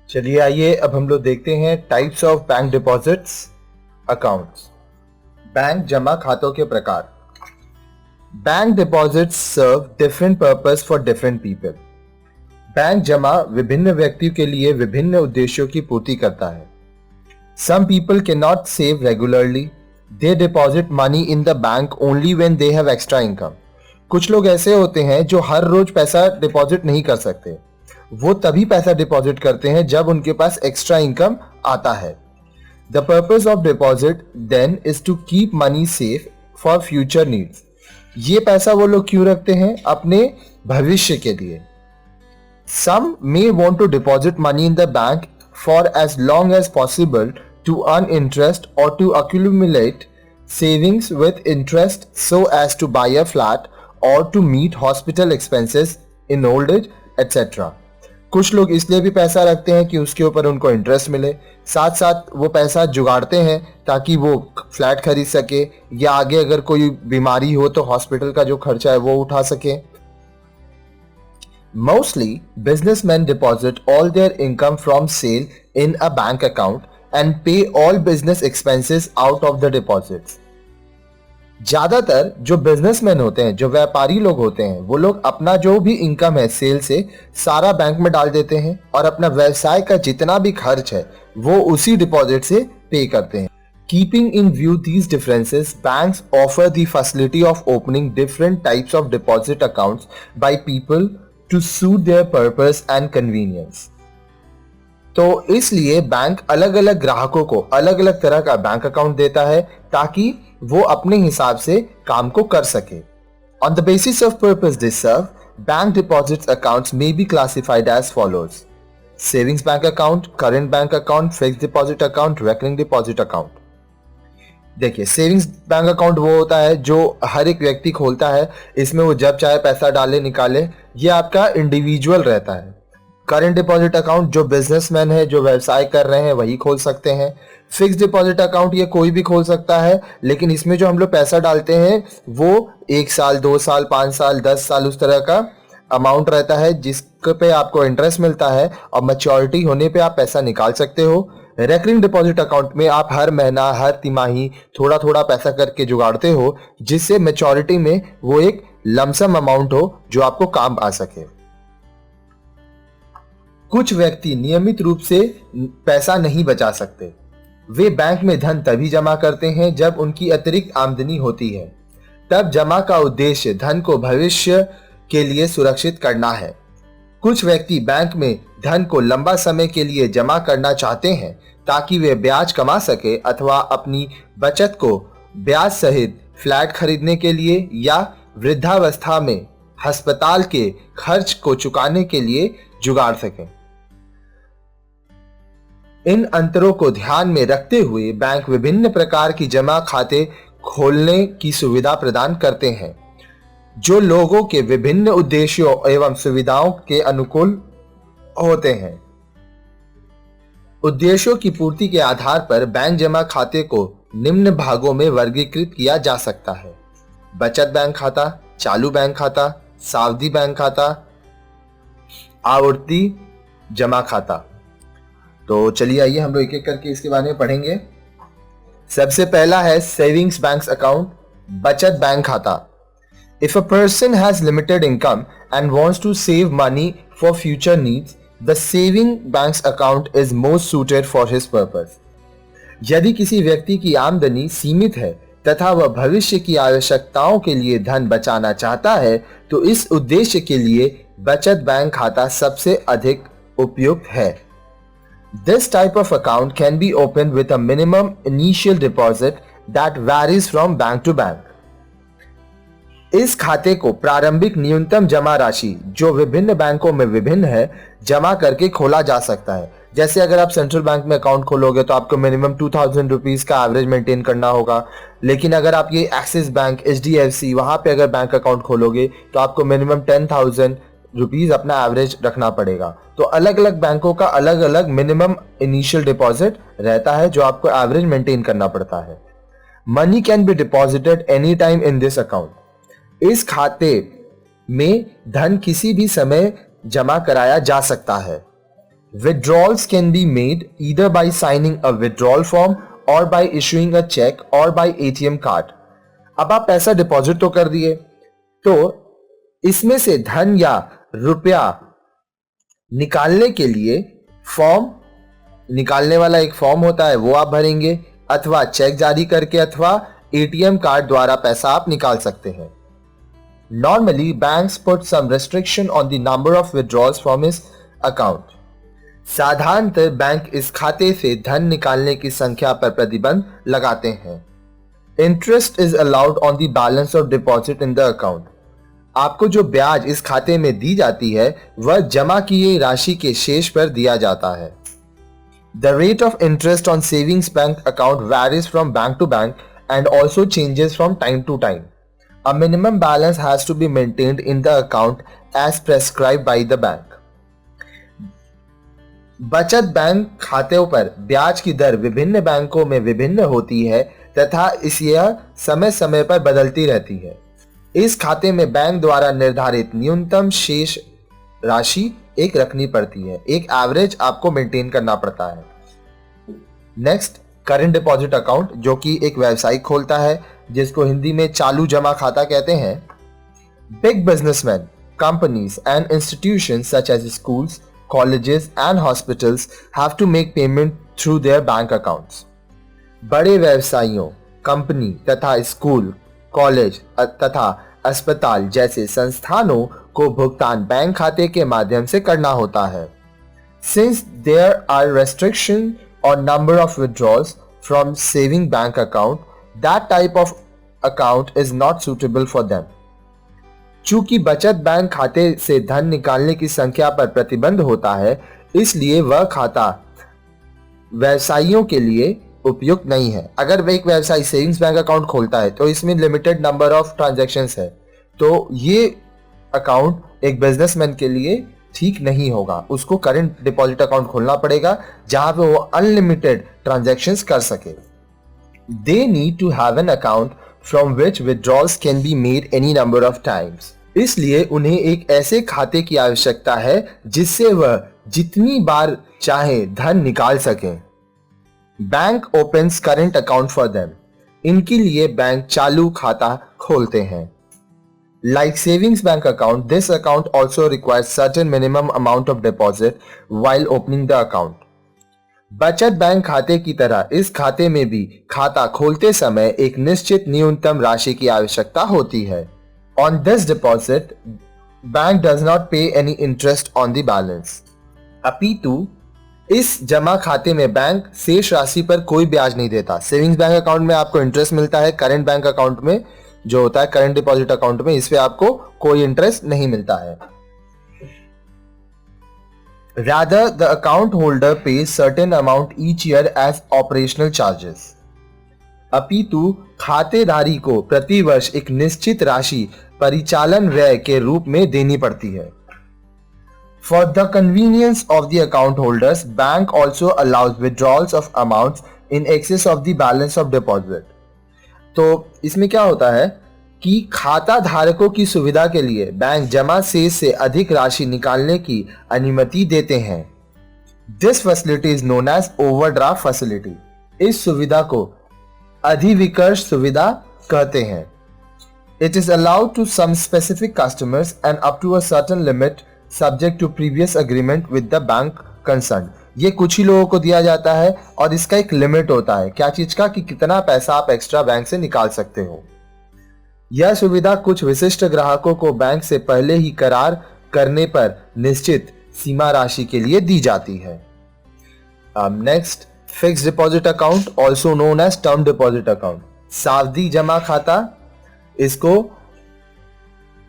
चलिए आइए अब हम लोग देखते हैं types of bank deposits accounts. Bank जमा खातों के प्रकार। Bank deposits serve different purpose for different people. Bank जमा विभिन्न व्यक्तियों के लिए विभिन्न उद्देश्यों की पूर्ति करता है। Some people cannot save regularly. They deposit money in the bank only when they have extra income. कुछ लोग ऐसे होते हैं जो हर रोज पैसा डिपॉजिट नहीं कर सकते। वो तभी पैसा डिपॉजिट करते हैं जब उनके पास एक्स्ट्रा इनकम आता है। The purpose of deposit then is to keep money safe for future needs. ये पैसा वो लोग क्यों रखते हैं? अपने भविष्य के लिए। Some may want to deposit money in the bank for as long as possible to earn interest or to accumulate savings with interest so as to buy a flat or to meet hospital expenses in old age etc. कुछ लोग इसलिए भी पैसा रखते हैं कि उसके ऊपर उनको इंटरेस्ट मिले, साथ साथ वो पैसा जुगाड़ते हैं ताकि वो फ्लैट खरीद सके या आगे अगर कोई बीमारी हो तो हॉस्पिटल का जो खर्चा है वो उठा सके। Mostly, businessmen deposit all their income from sale in a bank account and pay all business expenses out of the deposits. ज्यादातर जो बिजनेसमैन होते हैं, जो व्यापारी लोग होते हैं, वो लोग अपना जो भी इनकम है सेल से सारा बैंक में डाल देते हैं और अपना व्यवसाय का जितना भी खर्च है वो उसी डिपॉजिट से पे करते हैं। Keeping in view these differences, banks offer the facility of opening different types of deposit accounts by people to suit their purpose and convenience. तो इसलिए बैंक अलग अलग ग्राहकों को अलग अलग तरह का बैंक अकाउंट देता है ताकि वो अपने हिसाब से काम को कर सके। On the basis of purpose they serve, bank deposits accounts may be classified as follows: savings bank account, current bank account, fixed deposit account, recurring deposit account. देखिए, सेविंग्स बैंक अकाउंट वो होता है जो हर एक व्यक्ति खोलता है, इसमें वो जब चाहे पैसा डाले निकाले, ये आपका इंडिविजुअल रहता है। करंट डिपॉजिट अकाउंट जो बिजनेसमैन है, जो व्यवसाय कर रहे हैं, वही खोल सकते हैं। फिक्स डिपॉजिट अकाउंट ये कोई भी खोल सकता है, लेकिन इसमें जो हम लोग पैसा डालते हैं वो 1 साल, 2 साल, 5 साल, 10 साल उस तरह का अमाउंट रहता है जिस पे आपको इंटरेस्ट मिलता है और मैच्योरिटी होने पे आप पैसा निकाल सकते हो। रेकरिंग डिपॉजिट अकाउंट में आप हर महीना, हर तिमाही थोड़ा थोड़ा पैसा करके जुगाड़ते हो जिससे मैच्योरिटी में वो एक लमसम अमाउंट हो जो आपको काम आ सके। कुछ व्यक्ति नियमित रूप से पैसा नहीं बचा सकते। वे बैंक में धन तभी जमा करते हैं जब उनकी अतिरिक्त आमदनी होती है। तब जमा का उद्देश्य धन को भविष्य के लिए सुरक्षित करना है। कुछ व्यक्ति बैंक में धन को लंबा समय के लिए जमा करना चाहते हैं ताकि वे ब्याज कमा सके अथवा अपनी बचत को ब्याज सहित फ्लैट खरीदने के लिए या वृद्धावस्था में अस्पताल के खर्च को चुकाने के लिए जुगाड़ सकें। इन अंतरों को ध्यान में रखते हुए बैंक विभिन्न प्रकार की जमा खाते खोलने की सुविधा प्रदान करते हैं जो लोगों के विभिन्न उद्देश्यों एवं सुविधाओं के अनुकूल होते हैं। उद्देश्यों की पूर्ति के आधार पर बैंक जमा खाते को निम्न भागों में वर्गीकृत किया जा सकता है: बचत बैंक खाता, चालू बैंक खाता, सावधि बैंक खाता, आवर्ती जमा खाता। तो चलिए आइए हम लोग एक एक करके इसके बारे में पढ़ेंगे। सबसे पहला है सेविंग्स बैंक अकाउंट, बचत बैंक खाता। If a person has limited income and wants to save money for future needs, the saving banks account is most suited for his purpose. यदि किसी व्यक्ति की आमदनी सीमित है तथा वह भविष्य की आवश्यकताओं के लिए धन बचाना चाहता है तो इस उद्देश्य के लिए बचत बैंक खाता सबसे अधिक उपयुक्त है। This type of account can be opened with a minimum initial deposit that varies from bank to bank. इस खाते को प्रारंभिक न्यूनतम जमा राशि जो विभिन्न बैंकों में विभिन्न है जमा करके खोला जा सकता है। जैसे अगर आप सेंट्रल बैंक में अकाउंट खोलोगे तो आपको मिनिमम 2000 रुपीज का एवरेज मेंटेन करना होगा, लेकिन अगर आप ये एक्सिस बैंक, HDFC वहां पे अगर बैंक अकाउंट खोलोगे तो आपको मिनिमम 10,000 रुपीज अपना एवरेज रखना पड़ेगा। तो अलग अलग बैंकों का अलग अलग मिनिमम इनिशियल डिपॉजिट रहता है जो आपको एवरेज मेंटेन करना पड़ता है। Money can be deposited any time in this account. इस खाते में धन किसी भी समय जमा कराया जा सकता है। Withdrawals can be made either by signing a withdrawal form or by issuing a check or by ATM card. अब आप पैसा डिपॉजिट तो कर दिए, तो इसमें से धन या रुपया निकालने के लिए फॉर्म, निकालने वाला एक फॉर्म होता है, वो आप भरेंगे, अथवा चेक जारी करके अथवा एटीएम कार्ड द्वारा पैसा आप निकाल सकते हैं. Normally, banks put some restriction on the number of withdrawals from his account. साधारणतः बैंक इस खाते से धन निकालने की संख्या पर प्रतिबंध लगाते हैं. Interest is allowed on the balance of deposit in the account. आपको जो ब्याज इस खाते में दी जाती है वह जमा किए राशि के शेष पर दिया जाता है. The rate of interest on savings bank account varies from bank to bank and also changes from time to time. A minimum balance has to be maintained in the account as prescribed by the bank. बचत bank खातों पर ब्याज की दर विभिन्न बैंकों में विभिन्न होती है तथा यह समय समय पर बदलती रहती है. इस खाते में बैंक द्वारा निर्धारित न्यूनतम शेष राशि एक रखनी पड़ती है, एक एवरेज आपको मेंटेन करना पड़ता है. नेक्स्ट, करंट डिपॉजिट अकाउंट, जो कि एक व्यवसायिक खोलता है, जिसको हिंदी में चालू जमा खाता कहते हैं. Big businessman, companies and institutions such as schools, colleges and hospitals have to make payment through their bank accounts. बड़े व्यवसायियों, कंपनी तथा स्कूल, कॉलेज तथा अस्पताल जैसे संस्थानों को भुगतान बैंक खाते के माध्यम से करना होता है. Since there are restrictions on number of withdrawals from saving bank account, that type of account is not suitable for them. चूंकि बचत बैंक खाते से धन निकालने की संख्या पर प्रतिबंध होता है, इसलिए वह खाता व्यवसायियों के लिए उपयुक्त नहीं है. अगर एक व्यवसायी सेविंग्स बैंक अकाउंट खोलता है तो इसमें लिमिटेड नंबर ऑफ ट्रांजैक्शंस है, तो ये अकाउंट एक बिजनेसमैन के लिए ठीक नहीं होगा. उसको करंट डिपॉजिट अकाउंट खोलना पड़ेगा जहां पे वो अनलिमिटेड ट्रांजैक्शंस कर सके. They need to have an account from which withdrawals can be made any number of times. इसलिए उन्हें एक ऐसे खाते की आवश्यकता है जिससे वह जितनी बार चाहे धन निकाल सकें. Bank opens current account for them. इनके लिए बैंक चालू खाता खोलते हैं. Like savings bank account, this account also requires certain minimum amount of deposit while opening the account. बचत बैंक खाते की तरह इस खाते में भी खाता खोलते समय एक निश्चित न्यूनतम राशि की आवश्यकता होती है. On this deposit, bank does not pay any interest on the balance. अपितु इस जमा खाते में बैंक शेष राशि पर कोई ब्याज नहीं देता. सेविंग्स बैंक अकाउंट में आपको इंटरेस्ट मिलता है, करंट बैंक अकाउंट में जो होता है करंट डिपॉजिट अकाउंट में, इस पे आपको कोई इंटरेस्ट नहीं मिलता है. Rather, the account holder pays certain amount each year as operational charges. अपितु खातेदारी को प्रतिवर्ष एक निश्चित राशि परिचालन व्यय के रूप में देनी पड़ती है. For the convenience of the account holders, bank also allows withdrawals of amounts in excess of the balance of deposit. तो इसमें क्या होता है कि खाता धारकों की सुविधा के लिए बैंक जमा शेष से अधिक राशि निकालने की अनुमति देते हैं. This facility is known as overdraft facility. इस सुविधा को अधिविकर्ष सुविधा कहते हैं. It is allowed to some specific customers and up to a certain limit subject to previous agreement with the bank concern. ये कुछ ही लोगों को दिया जाता है और इसका एक लिमिट होता है. क्या चीज का? कि कितना पैसा आप एक्स्ट्रा बैंक से निकाल सकते हो. यह सुविधा कुछ विशिष्ट ग्राहकों को बैंक से पहले ही करार करने पर निश्चित सीमा राशि के लिए दी जाती है. Next, fixed deposit account, also known as term deposit account. सावधि जमा खाता, इसको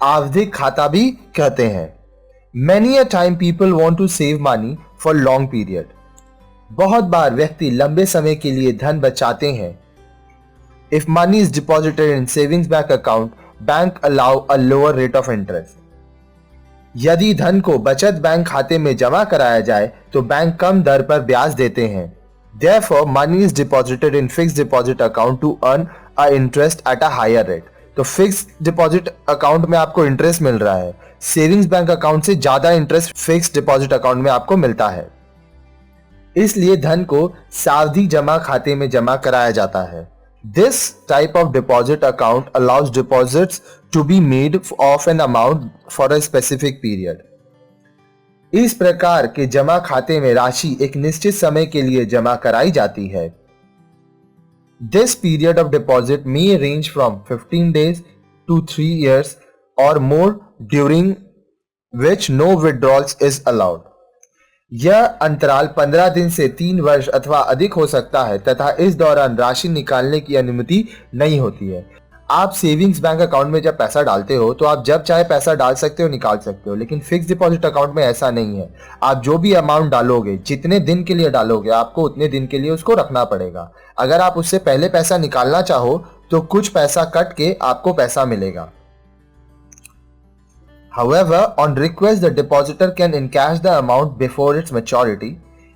आवधिक खाता भी कहते हैं. Many a time people want to save money for long period. बहुत बार व्यक्ति लंबे समय के लिए धन बचाते हैं. If money is deposited in savings bank account, bank allow a lower rate of interest. यदि धन को बचत बैंक खाते में जमा कराया जाए तो बैंक कम दर पर ब्याज देते हैं. Therefore, money is deposited in fixed deposit account to earn a interest at a higher rate. तो फिक्स डिपॉजिट अकाउंट में आपको इंटरेस्ट मिल रहा है. सेविंग्स बैंक अकाउंट से ज्यादा इंटरेस्ट फिक्स डिपॉजिट अकाउंट में आपको मिलता है. इसलिए धन को सावधि जमा खाते में जमा कराया जाता है। This type of deposit account allows deposits to be made of an amount for a specific period. इस प्रकार के जमा खाते में राशि एक निश्चित समय के लिए जमा कराई जाती है। This period of deposit may range from 15 days to 3 years or more, during which no withdrawals is allowed. यह अंतराल 15 दिन से 3 वर्ष अथवा अधिक हो सकता है तथा इस दौरान राशि निकालने की अनुमति नहीं होती है। आप सेविंग्स बैंक अकाउंट में जब पैसा डालते हो तो आप जब चाहे पैसा डाल सकते हो, निकाल सकते हो, लेकिन फिक्स डिपॉजिट अकाउंट में ऐसा नहीं है। आप जो भी अमाउंट डालोगे, जितने दिन के लिए डालोगे, आपको उतने दिन के लिए उसको रखना पड़ेगा। अगर आप उससे पहले पैसा निकालना चाहो तो कुछ पैसा कट के आपको पैसा मिलेगा। However, on request, the depositor can encash the amount before its maturity.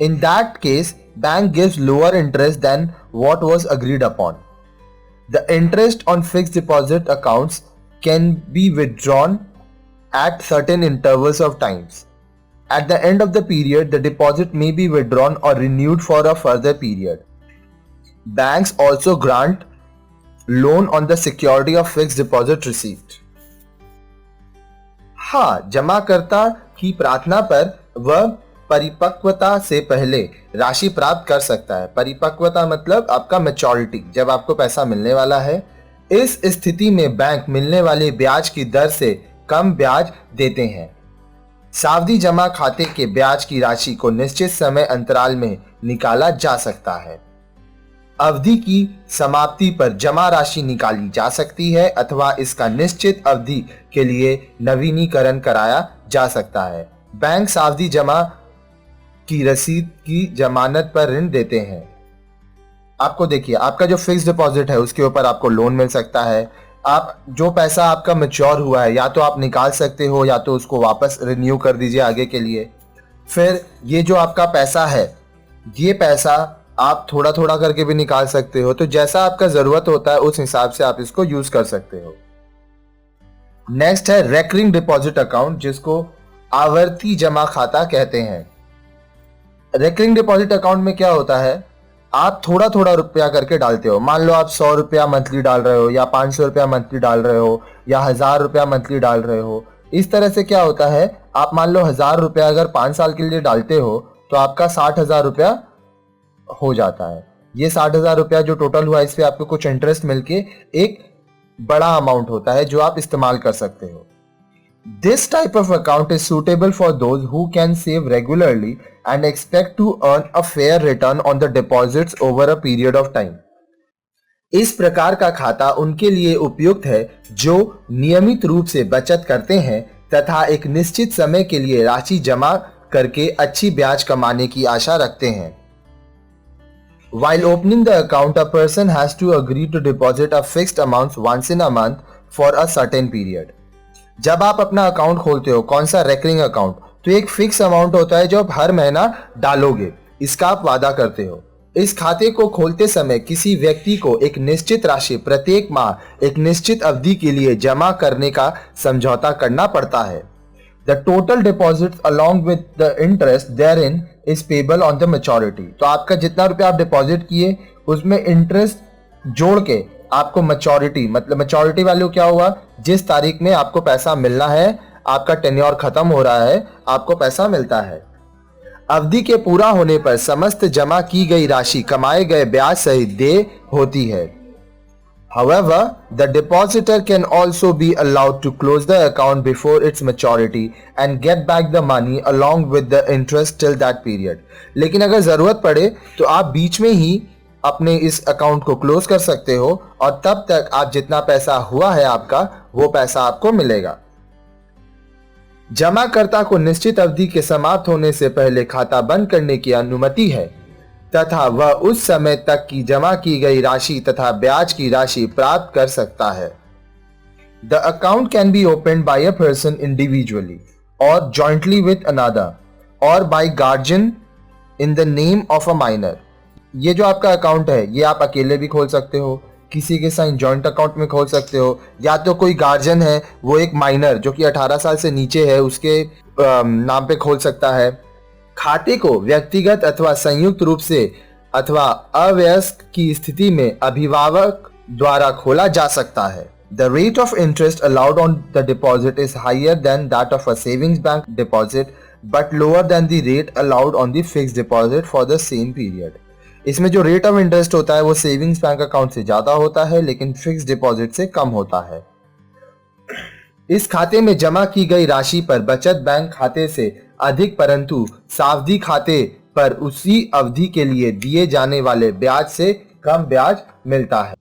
In that case, bank gives lower interest than what was agreed upon. The interest on fixed deposit accounts can be withdrawn at certain intervals of times. At the end of the period, the deposit may be withdrawn or renewed for a further period. Banks also grant loan on the security of fixed deposit received. हाँ, जमाकर्ता की प्रार्थना पर वह परिपक्वता से पहले राशि प्राप्त कर सकता है। परिपक्वता मतलब आपका मैच्योरिटी, जब आपको पैसा मिलने वाला है। इस स्थिति में बैंक मिलने वाले ब्याज की दर से कम ब्याज देते हैं। सावधि जमा खाते के ब्याज की राशि को निश्चित समय अंतराल में निकाला जा सकता है। अवधि की समाप्ति पर जमा राशि निकाली जा सकती है अथवा इसका निश्चित अवधि के लिए नवीनीकरण कराया जा सकता है। बैंक सावधि जमा की रसीद की जमानत पर ऋण देते हैं। आपको देखिए, आपका जो फिक्स डिपॉजिट है उसके ऊपर आपको लोन मिल सकता है। आप जो पैसा आपका मैच्योर हुआ है या तो आप निकाल सकते हो या तो उसको वापस रिन्यू कर दीजिए आगे के लिए। फिर ये जो आपका पैसा है, ये पैसा आप थोड़ा थोड़ा करके भी निकाल सकते हो। तो जैसा आपका जरूरत होता है उस हिसाब से आप इसको यूज कर सकते हो। नेक्स्ट है रेकरिंग डिपॉजिट अकाउंट, जिसको आवर्ती जमा खाता कहते हैं। रेकरिंग डिपॉजिट अकाउंट में क्या होता है, आप थोड़ा थोड़ा रुपया करके डालते हो। मान लो आप 100 रुपया मंथली डाल रहे हो या 500 रुपया मंथली डाल रहे हो या 1000 रुपया मंथली डाल रहे हो। इस तरह से क्या होता है, आप मान लो 1000 रुपया अगर 5 साल के लिए डालते हो तो आपका 60,000 रुपया हो जाता है। ये 60,000 रुपया जो टोटल हुआ, इस पे आपको कुछ इंटरेस्ट मिलके एक बड़ा अमाउंट होता है जो आप इस्तेमाल कर सकते हो। This type of account is suitable for those who can save regularly and expect to earn a fair return on the deposits over a period of time. इस प्रकार का खाता उनके लिए उपयुक्त है जो नियमित रूप से बचत करते हैं तथा एक निश्चित समय के लिए राशि जमा करके अच्छी ब्याज कमाने की आशा रखते हैं। While opening the account, a person has to agree to deposit a fixed amount once in a month for a certain period. जब आप अपना अकाउंट खोलते हो, कौन सा रेकरिंग अकाउंट, तो एक फिक्स अमाउंट होता है जो आप हर महीना डालोगे, इसका आप वादा करते हो। इस खाते को खोलते समय किसी व्यक्ति को एक निश्चित राशि प्रत्येक माह एक निश्चित अवधि के लिए जमा करने का समझौता करना पड़ता है। The total deposits along with the interest therein is payable on the maturity. तो आपका जितना रुपया आप डिपॉजिट किए उसमें इंटरेस्ट जोड़ के आपको मैच्योरिटी, मतलब मैच्योरिटी वैल्यू क्या हुआ, जिस तारीख में आपको पैसा मिलना है, आपका टेन्योर खत्म हो रहा है, आपको पैसा मिलता है। अवधि के पूरा होने पर समस्त जमा की गई राशि कमाए गए ब्याज सहित देय होती है। However, the depositor can also be allowed to close the account before its maturity and get back the money along with the interest till that period. लेकिन अगर जरूरत पड़े तो आप बीच में ही अपने इस अकाउंट को क्लोज कर सकते हो और तब तक आप जितना पैसा हुआ है आपका, वो पैसा आपको मिलेगा। जमाकर्ता को निश्चित अवधि के समाप्त होने से पहले खाता बंद करने की अनुमति है तथा वह उस समय तक की जमा की गई राशि तथा ब्याज की राशि प्राप्त कर सकता है। The account can be open by a person individually और जॉइंटली विद अनदर और by guardian in the name of a minor. ये जो आपका अकाउंट है ये आप अकेले भी खोल सकते हो, किसी के साथ जॉइंट अकाउंट में खोल सकते हो, या तो कोई गार्जियन है वो एक माइनर जो कि 18 साल से नीचे है उसके नाम पे खोल सकता है। खाते को व्यक्तिगत अथवा संयुक्त रूप से अथवा अवयस्क की स्थिति में अभिभावक द्वारा खोला जा सकता है। The rate of interest allowed on the deposit is higher than that of a savings bank deposit, but lower than the rate allowed on the fixed deposit for the same period. इसमें जो rate of interest होता है वो savings bank account से ज्यादा होता है लेकिन फिक्स्ड डिपॉजिट से कम होता है। इस खाते में जमा की गई राशि पर बचत बैंक खाते से अधिक परंतु सावधि खाते पर उसी अवधि के लिए दिए जाने वाले ब्याज से कम ब्याज मिलता है।